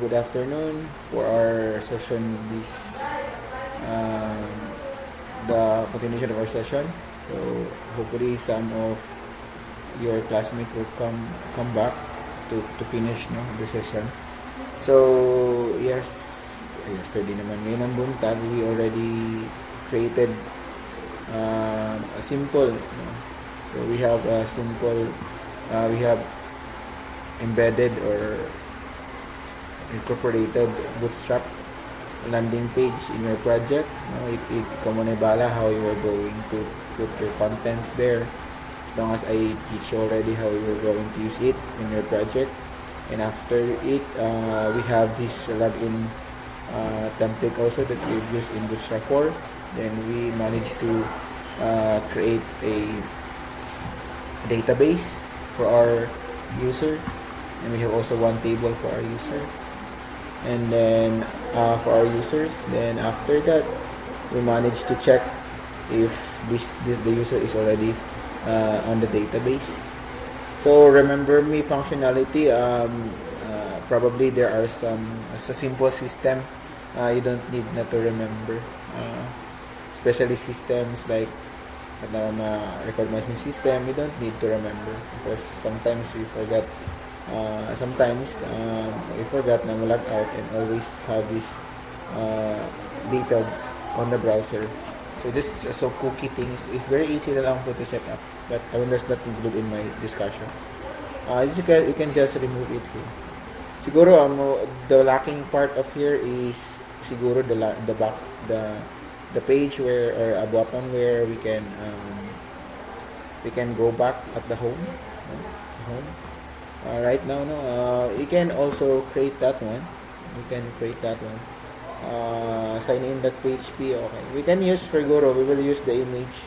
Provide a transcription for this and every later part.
good afternoon for our session this um, the continuation of our session. So hopefully some of your classmates will come back to finish the session. So yesterday naman ngayon ang buntag we already created a simple so we have a simple we have embedded or incorporated bootstrap landing page in your project. Ikaw mo na bala how you are going to put your contents there, as long as I teach you already how you're going to use it in your project. And after it, we have this login template also that we've used in Bootstrap 4. Then we managed to create a database for our user, and we have also one table for our user. And then for our users, then after that, we managed to check if the user is already on the database. So remember me functionality, probably there are some, as a simple system, you don't need not to remember, especially systems like record management system, you don't need to remember because sometimes you forget, you forgot na log out and always have this data on the browser. So this so cookie thing is very easy na lang po to set up, but I will just not include in my discussion. You can just remove it here. Siguro the lacking part of here is siguro the page where, or a button where we can go back at the home. Home. Right now, you can also create that one. Sign in that PHP. Okay, we can use Frigoro. We will use the image.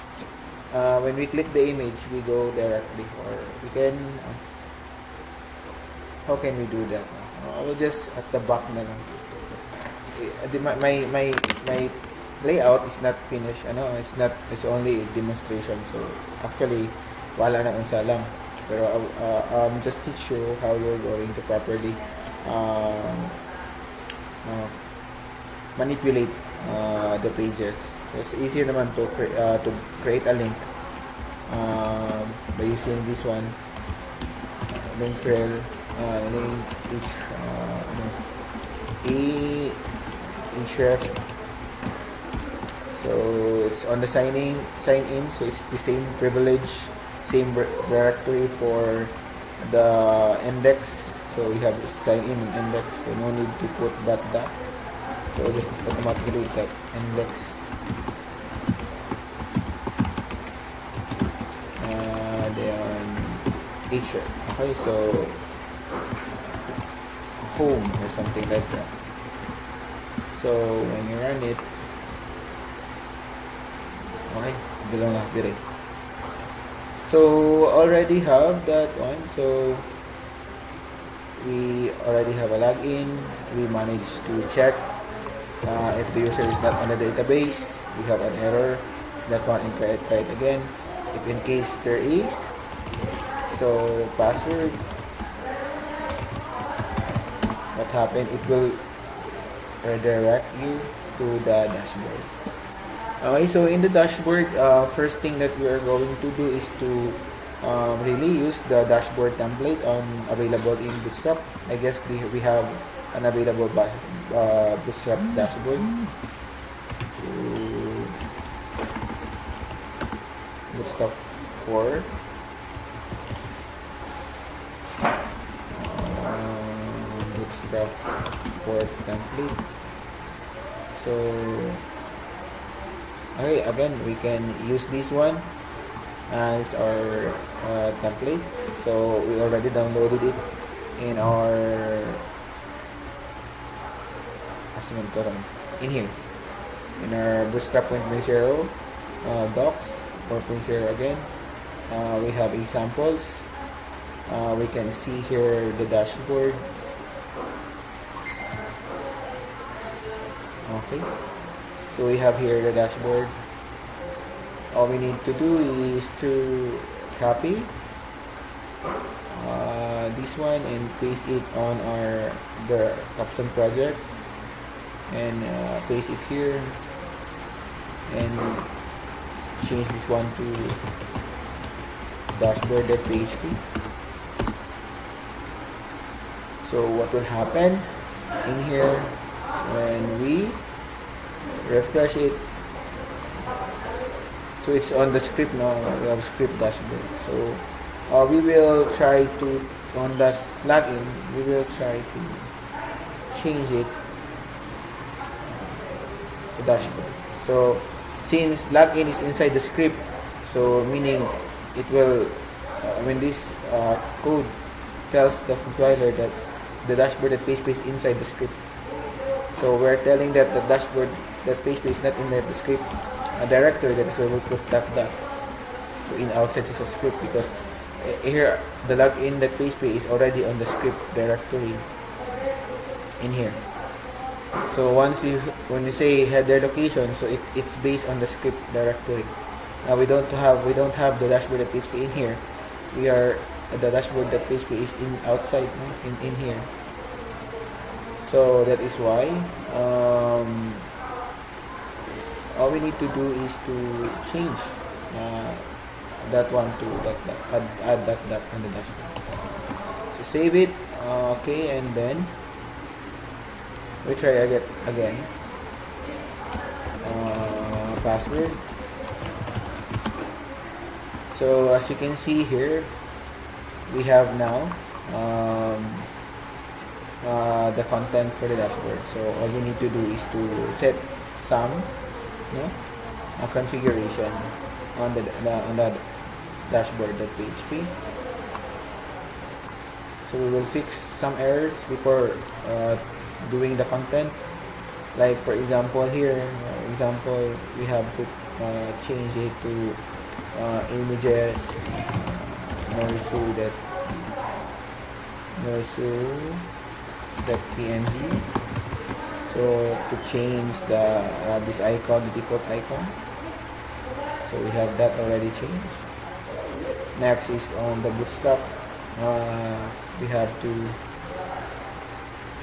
When we click the image, we go directly, or we can. How can we do that? I will just at the back na lang. My layout is not finished. It's only a demonstration. So actually, wala na unsa lang. Pero just teach you how you're going to properly manipulate the pages. So it's easier naman to create a link by using this one, link trail, link href. So it's on the sign in, so it's the same privilege, same directory for the index. So we have sign in and index, so no need to put that. So just automatically that index. Then href. Okay, so home or something like that. So when you run it, okay, bilang na dire. So already have that one. So we already have a login. We managed to check if the user is not on the database. We have an error. That one and try it again. If in case there is, so password. What happened? It will redirect you to the dashboard. Okay, so in the dashboard, first thing that we are going to do is to really use the dashboard template available in Bootstrap. I guess we have an available Bootstrap dashboard. So Bootstrap 4. Bootstrap 4 template. So okay, again, we can use this one as our template. So we already downloaded it in our in here in our Bootstrap 1.0 docs 4.0 again. We have examples. We can see here the dashboard. Okay, so we have here the dashboard. All we need to do is to copy this one and paste it on the Capstone project, and paste it here, and change this one to dashboard.php. So what will happen in here when we refresh it? So it's on the script now. We have script dashboard. So we will try to, on the login, we will try to change it to dashboard. So since login is inside the script, so meaning it will, when this code tells the compiler that the dashboard.php is inside the script, so we're telling that the dashboard.php is not in the script directory, that is why we'll put that. So in outside is a script, because here the login.php is already on the script directory in here. So when you say header location, so it's based on the script directory. Now we don't have the dashboard.php in here. The dashboard.php is outside, in here. So that is why all we need to do is to change that one to add that on the dashboard. So save it, okay, and then we try again. Password. So as you can see here, we have now the content for the dashboard. So all we need to do is to set some configuration on the dashboard.php. So we will fix some errors before doing the content. Like for example here, we have to change it to images, png. So to change this icon, the default icon. So we have that already changed. Next is on the bootstrap. We have to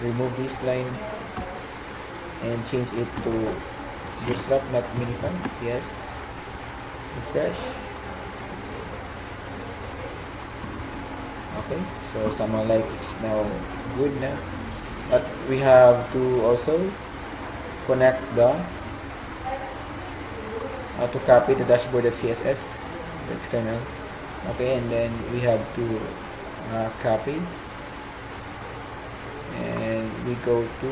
remove this line and change it to bootstrap, not minifont. Yes. Refresh. Okay, so somehow like it's now good now. But we have to also connect to copy the dashboard.css, the external. Okay, and then we have to copy, and we go to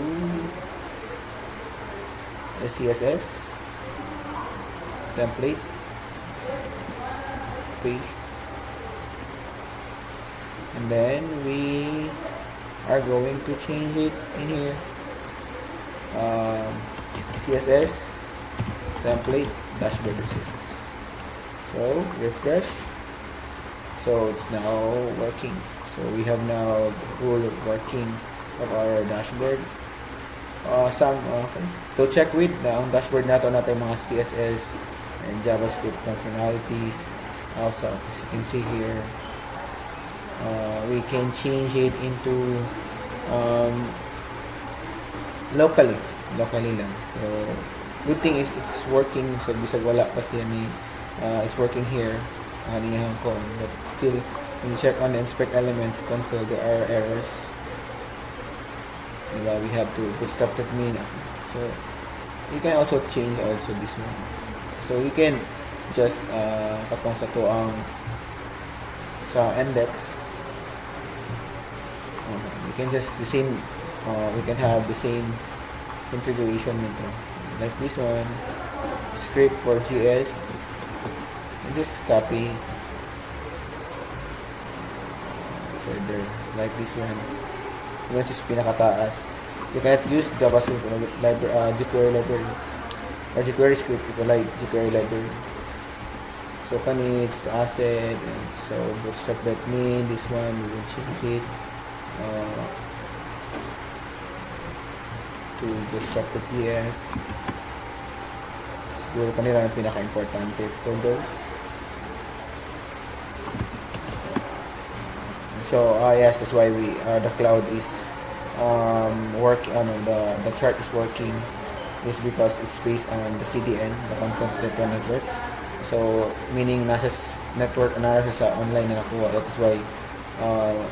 the CSS template, paste, and then we are going to change it in here. CSS template dashboard CSS. So refresh. So it's now working. So we have now the full working of our dashboard. Okay. To check with ang dashboard nato mga CSS and JavaScript functionalities. Also, as you can see here, we can change it into locally lang. So good thing is it's working. So bisag wala pa siya it's working here but still when you check on the inspect elements console, there are errors. We have to bootstrap that so you can also change also this one. So you can just katong sa tuang sa index, we can just we can have the same configuration nito, like this one, script for GS, and just copy further, like this one. This is pinakataas. You cannot use JavaScript library, jQuery library or jQuery script, ito like jQuery library. So kani it's asset, and so bootstrap.me, this one we will change it to bootstrap.ts. Siguro kanila ang pinaka-importante for those. So yes, that's why the cloud is working. The chart is working is because it's based on the CDN, the Content Network. So meaning nasa network analysis sa online na nakuha. That is why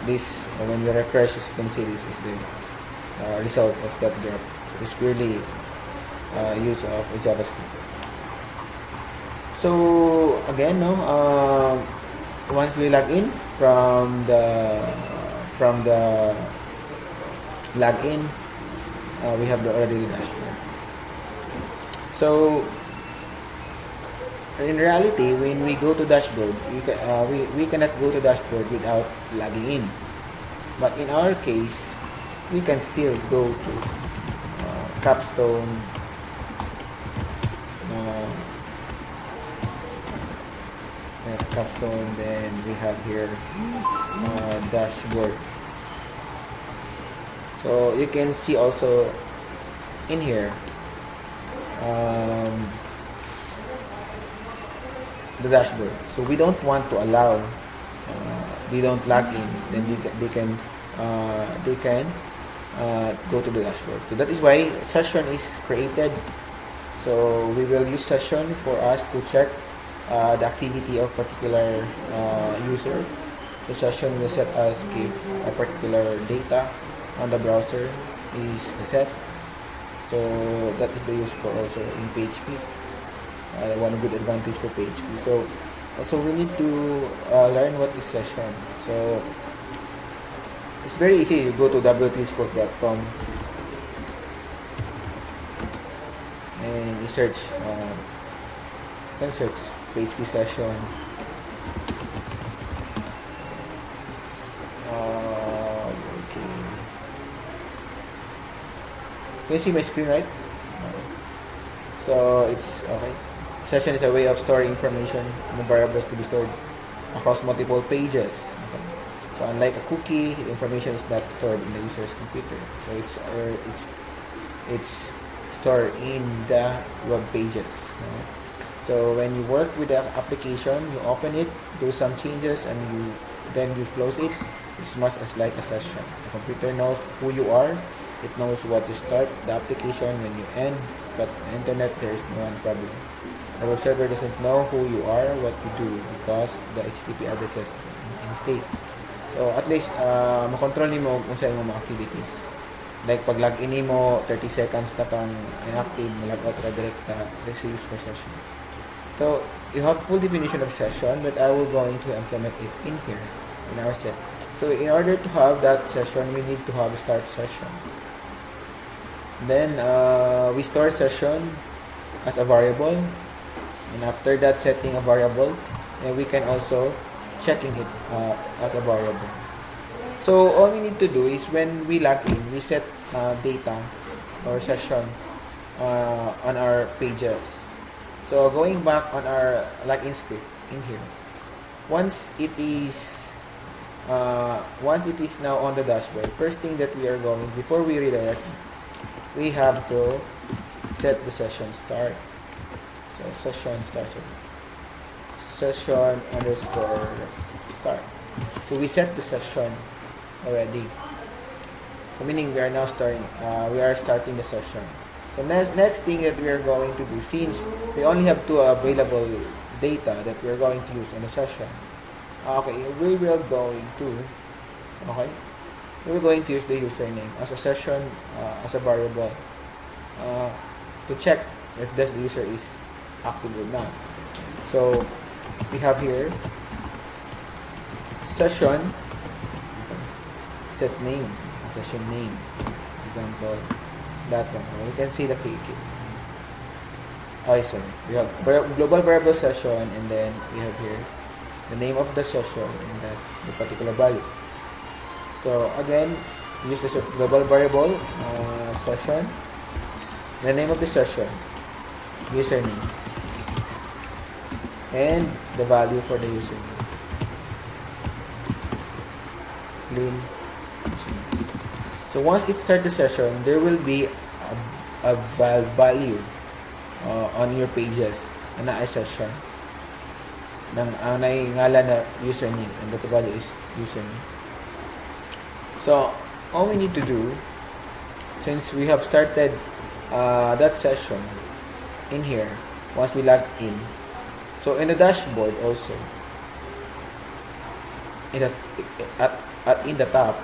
this when you refresh, as you can see, this is the result of that graph. It's purely use of JavaScript. So again, no, once we log in from the login, we have already the dashboard. So in reality, when we go to dashboard, we cannot go to dashboard without logging in. But in our case, we can still go to Capstone. Capstone, then we have here dashboard. So you can see also in here the dashboard. So we don't want to allow they don't log in, then they can go to the dashboard. So that is why session is created. So we will use session for us to check the activity of particular user. So session will set us give a particular data on the browser is set. So that is the use for also in PHP. One good advantage for PHP. So we need to learn what is session. So it's very easy. You go to w3schools.com and you search. You can search PHP session. Okay. Can you see my screen, right? So it's okay. Session is a way of storing information and variables to be stored across multiple pages. Okay. So unlike a cookie, the information is not stored in the user's computer. So it's stored in the web pages. So when you work with the application, you open it, do some changes, and then you close it. It's much as like a session. The computer knows who you are. It knows what you start the application when you end. But the internet, there is no one problem. The web server doesn't know who you are, what you do, because the HTTP addresses in state. So at least makontrol nimo kung saan mo mga activities. Like pag login mo 30 seconds na kang inactive, log out ra direct this is used for session. So you have full definition of session, but I will going to implement it in here in our set. So in order to have that session, we need to have a start session. Then we store session as a variable, and after that setting a variable, and we can also checking it as a variable. So all we need to do is when we log in, we set data or session on our pages. So going back on our login script in here, once it is now on the dashboard, first thing that we are going, before we redirect, we have to set the session start. So session start. Session underscore start. So we set the session already. So meaning we are now starting. We are starting the session. So next thing that we are going to do, since we only have two available data that we are going to use in the session. Okay, we will going to use the username as a session as a variable to check if the user is active or not. So we have here session set name, session name, example that one. We can see the key. Sorry. We have global variable session, and then we have here the name of the session and the particular value. So again, use the global variable session, the name of the session, username, and the value for the username. Clean. So once it starts the session, there will be a value on your pages na session ng ngalan na username, and the value is username. So all we need to do, since we have started that session in here, once we log in, so in the dashboard also, in the top,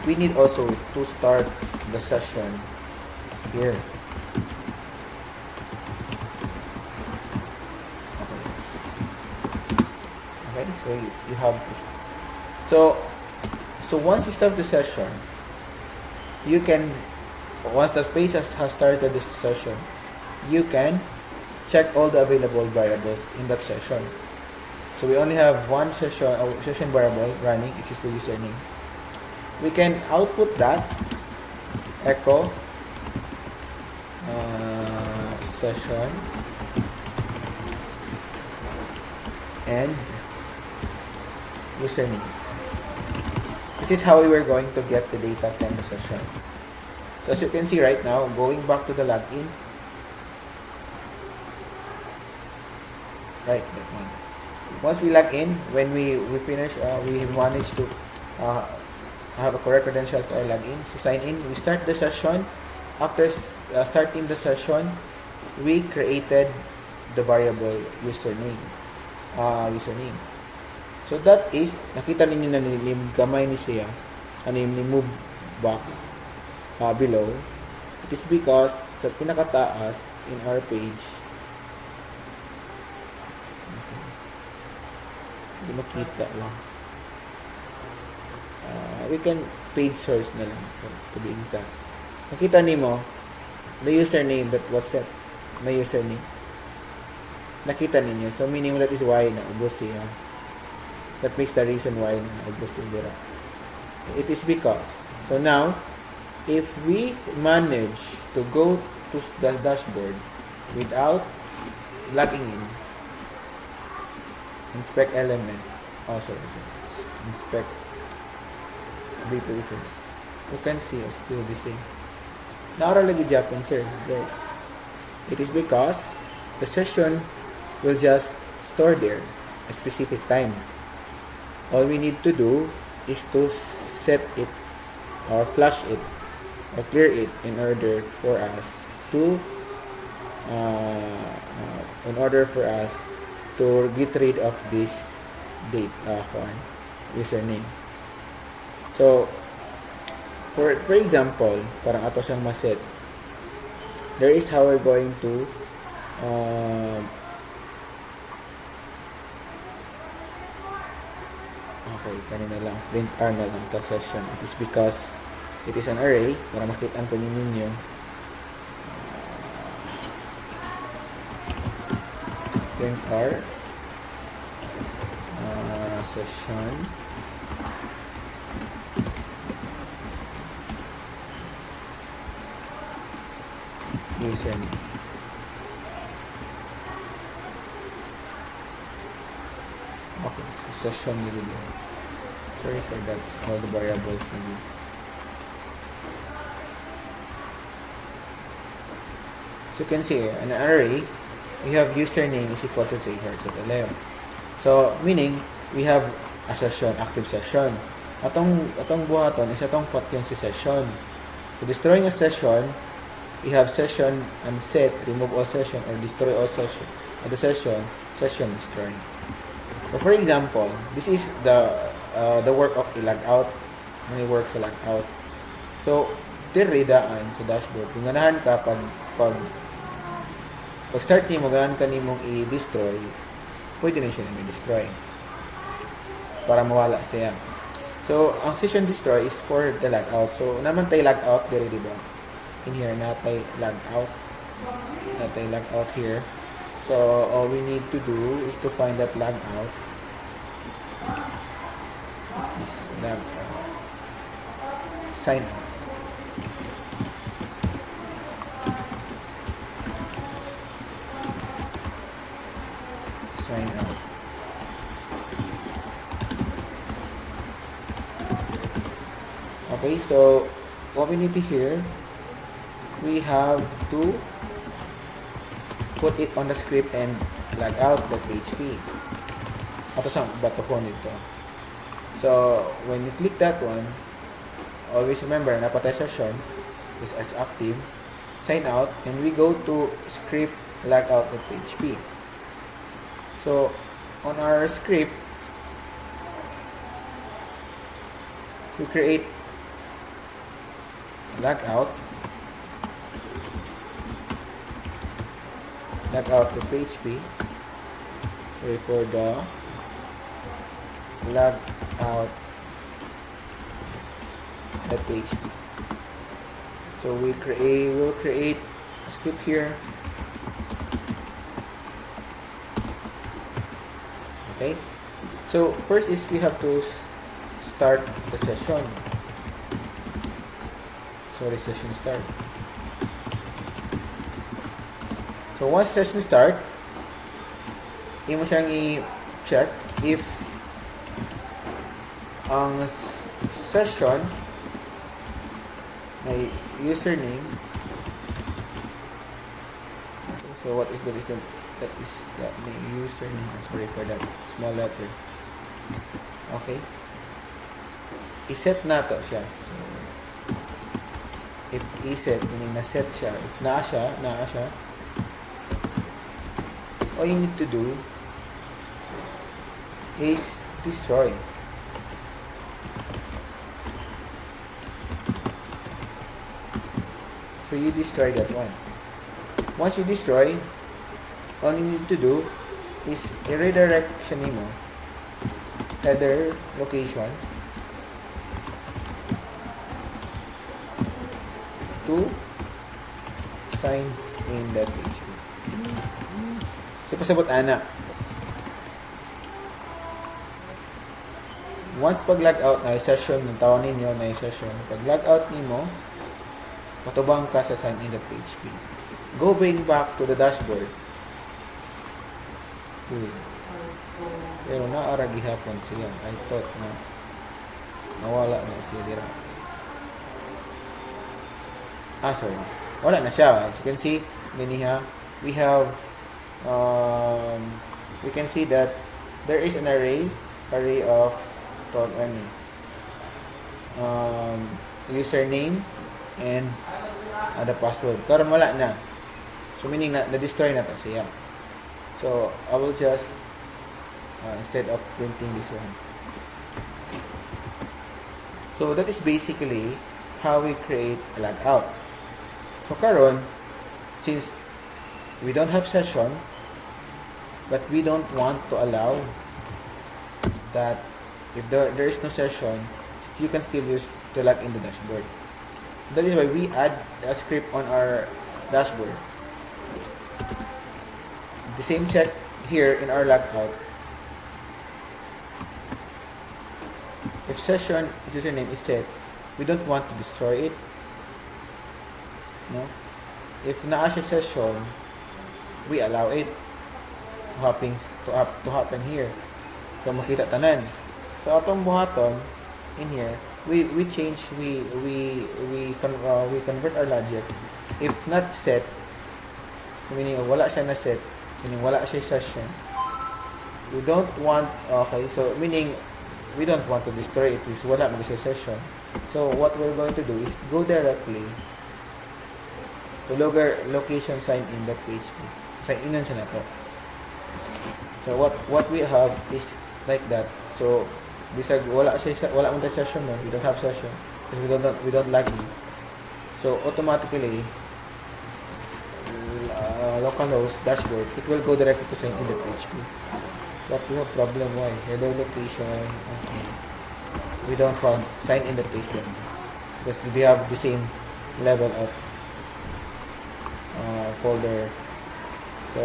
we need also to start the session here. Okay, so you have this. So once you start the session, you can, once the page has started this session, you can check all the available variables in that session. So we only have one session variable running, which is the username. We can output that echo session and username. This is how we were going to get the data from the session. So as you can see right now, going back to the login, right, that one. Once we log in, when we finish, we managed to have a correct credentials for our login. So sign in, we start the session. After starting the session, we created the variable username. So that is, nakita ninyo na gamay ni siya, ni-move back below. It is because sa pinakataas in our page, hindi makita lang. We can page search na lang to be exact. Nakita nimo the username that was set. May username. Nakita ninyo. So meaning that is why naubos siya. That makes the reason why naubos siya. It is because. So now, if we manage to go to the dashboard without logging in, inspect element, inspect data reference, you can see it's still the same. Naara lagi Japan, sir. Yes. It is because the session will just store there a specific time. All we need to do is to set it or flush it or clear it in order for us to get rid of this username. So for example, parang ato siyang maset, there is how we're going to okay, kanina lang, print R na lang the session. It is because it is an array, para makitaan po ninyo. Print R session username. Okay, session nila. Sorry for that, all the variables nila. So you can see, an array, we have username is equal to here sa Taleo. So, meaning, we have a session, active session. Atong buhaton is atong pot yun si session. So, destroying a session, we have session unset, remove all session, or destroy all session. At the session destroy. So, for example, this is the work of i-logout. May work sa logout. So, diridaan sa dashboard. Kung ganahan ka pag start nimo, ganahan ka nimong i-destroy, pwede na siya i-destroy para mawala siya. So, ang session destroy is for the logout. So, naman tayo logout diri, diba? In here, natay logout here. So, all we need to do is to find that logout. Is logout. Sign out. Sign out. Okay, so what we need to hear, we have to put it on the script and log out the PHP. ato sa batohon dito. So when you click that one, always remember na patay session is as active, sign out, and we go to script logout.php. So on our script, we create logout.php. Sorry for the logout.php. So we'll create a script here. Okay. So first is we have to start the session. Sorry, session start. So once session start, imo siyang i-check if ang session may username. So what is the username? Sorry for that small letter. Okay. I-set na to siya. So if i-set, meaning na-set siya. If naa siya, all you need to do is destroy. So you destroy that one. Once you destroy, all you need to do is i-redirect siya nimo header location to sign in that page. So pasabot ana. Once pag log out na session ng tawon ninyo na session, pag log out nimo, matubang ka sa sign in that PHP. Going back to the dashboard. Pero naara gihapon sila. I thought na nawala na sila dira. Sorry. Wala na siya. As you can see, we have we can see that there is an array of username and the password. Karon wala na. So meaning na-destroy na to siya. So I will just instead of printing this one. So that is basically how we create a logout. So karon, since we don't have session, but we don't want to allow that if there is no session, you can still use to log in the dashboard. That is why we add a script on our dashboard. The same check here in our logout. If session username is set, we don't want to destroy it. No? If naa siya session, we allow it to happen here. So makita tanan. So atong buhaton in here, we convert our logic. If not set, meaning wala siya na set, meaning wala siya session. We don't want, okay, so meaning we don't want to destroy it because wala man siya session. So what we're going to do is go directly to location sign in that PHP. Sign in siya na to. So what we have is like that. So bisag wala man tayo session no, we don't have session because we don't log in. So automatically localhost dashboard, it will go directly to sign in the PHP. But we have problem why header location. Okay. We don't want sign in the PHP because they have the same level of folder. So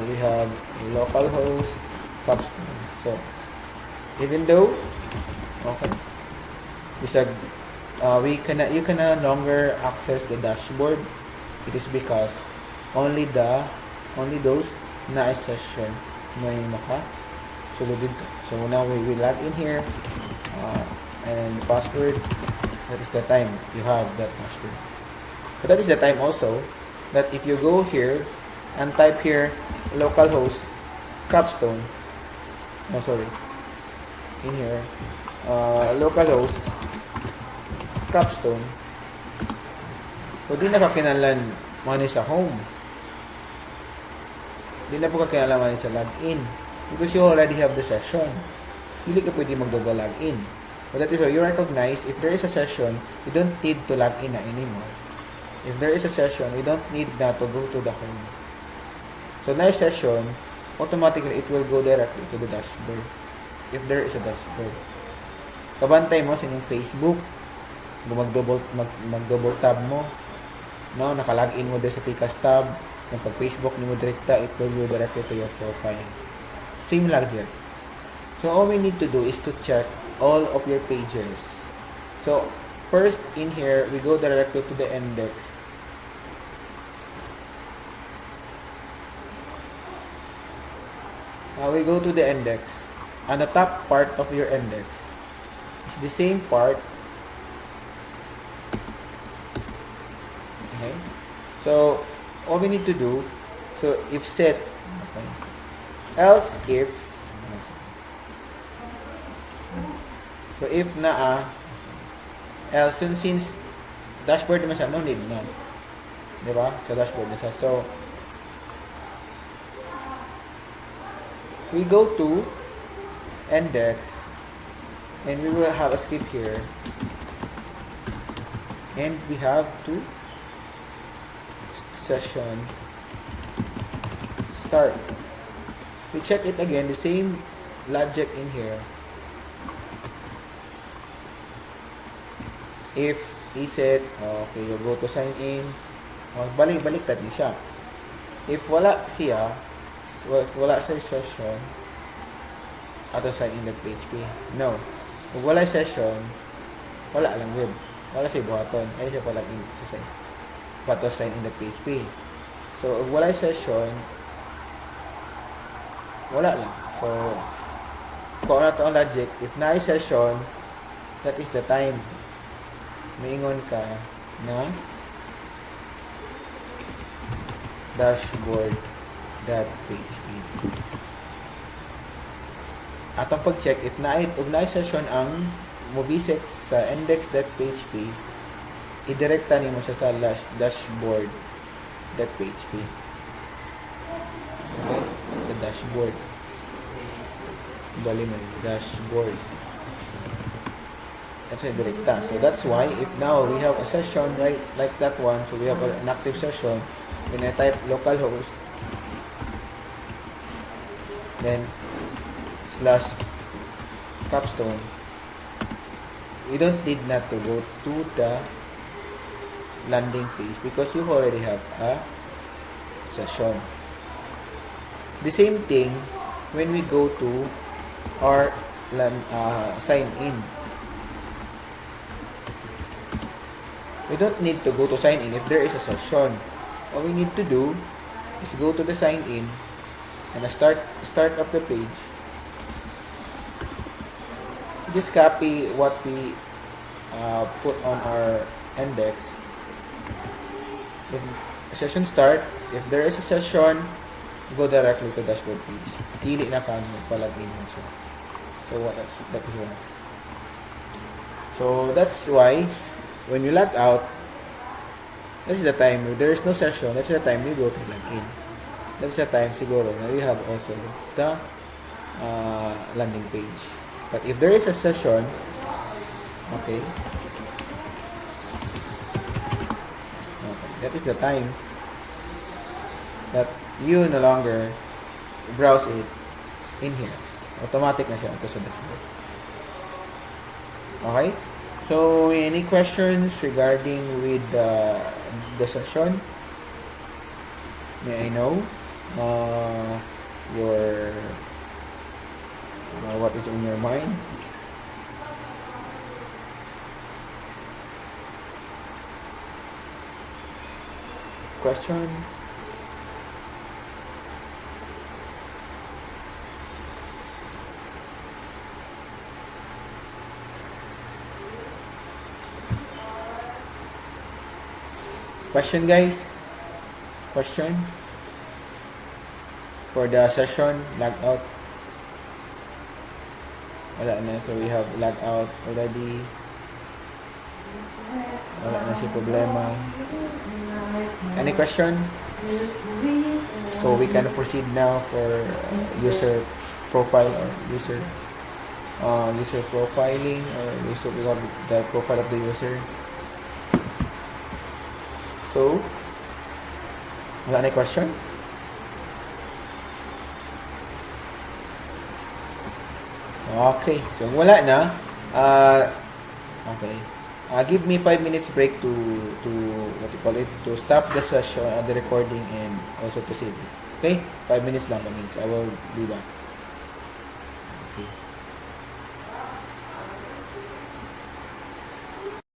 we have localhost Capstone. So even though bisag you can no longer access the dashboard, it is because only those na session may suludid ka. So now we log in here and password, that is the time you have that password. But that is the time also that if you go here and type here localhost Capstone, no, sorry, in here, localhost, Capstone, o di na kakinalan money sa home. Di na po kakinalan money sa login. Because you already have the session. Hindi ka pwede mag-double login. But that is why you recognize if there is a session, you don't need to log in na anymore. If there is a session, you don't need na to go to the home. So, na session, automatically, it will go directly to the dashboard. If there is a dashboard. Kabantay mo sa inyong Facebook, mag-double tab mo, no, naka-login mo din sa Picas tab, yung pag-Facebook ni mo direkta, it will go directly to your profile. Same logic. So, all we need to do is to check all of your pages. So, first, in here, we go directly to the index. Now, we go to the index. On the top part of your index is the same part. Okay. So, all we need to do, so if set, okay, else if, so if na else since dashboard naman siya, no need na. Diba? Sa dashboard na siya. So, we go to index and we will have a skip here. And we have to session start. We check it again, the same logic in here. If he said, okay, you go to sign in, balik-baliktad niya siya. If wala siya, wala sa session, ato sign in the PHP. No. Kung wala session, wala lang yun. Wala siya buhaton. Ay siya pala in sa sign. Pato sign in the PHP. So, kung wala session, wala lang. So, kung ano to ang logic, if na session, that is the time maingon ka na dashboard.php. At ang pag-check, if na session ang mo-visit sa index.php, idirekta nimo siya sa dashboard.php. Okay? Sa dashboard. Bali mo, dashboard. That's a direkta. So that's why if now we have a session right like that one, so we have an active session, when I type localhost, then /capstone, you don't need not to go to the landing page because you already have a session. The same thing when we go to our sign in. We don't need to go to sign in if there is a session. All we need to do is go to the sign in and start of the page. Just copy what we put on our index. If session start, if there is a session, go directly to dashboard page. Dili na ka magpalagin mo siya. So that is one. So that's why when you log out, that's the time there is no session. That's the time you go to log in. That's the time siguro na you have also the landing page. But if there is a session, okay, that is the time that you no longer browse it in here. Automatic na siya ito sa dashboard. Okay? So, any questions regarding with the session? May I know your what is in your mind? Question? Question, guys? Question? For the session, log out. Wala na. So, we have log out already. Wala na siya problema. Any question? So, we can proceed now for user profile or user profiling, or user, we have the profile of the user. So, wala na question? Okay. So, wala na. Okay. Give me 5 minutes break to what you call it, to stop the session, the recording, and also to save it. Okay? 5 minutes lang, 5 minutes. I will be back.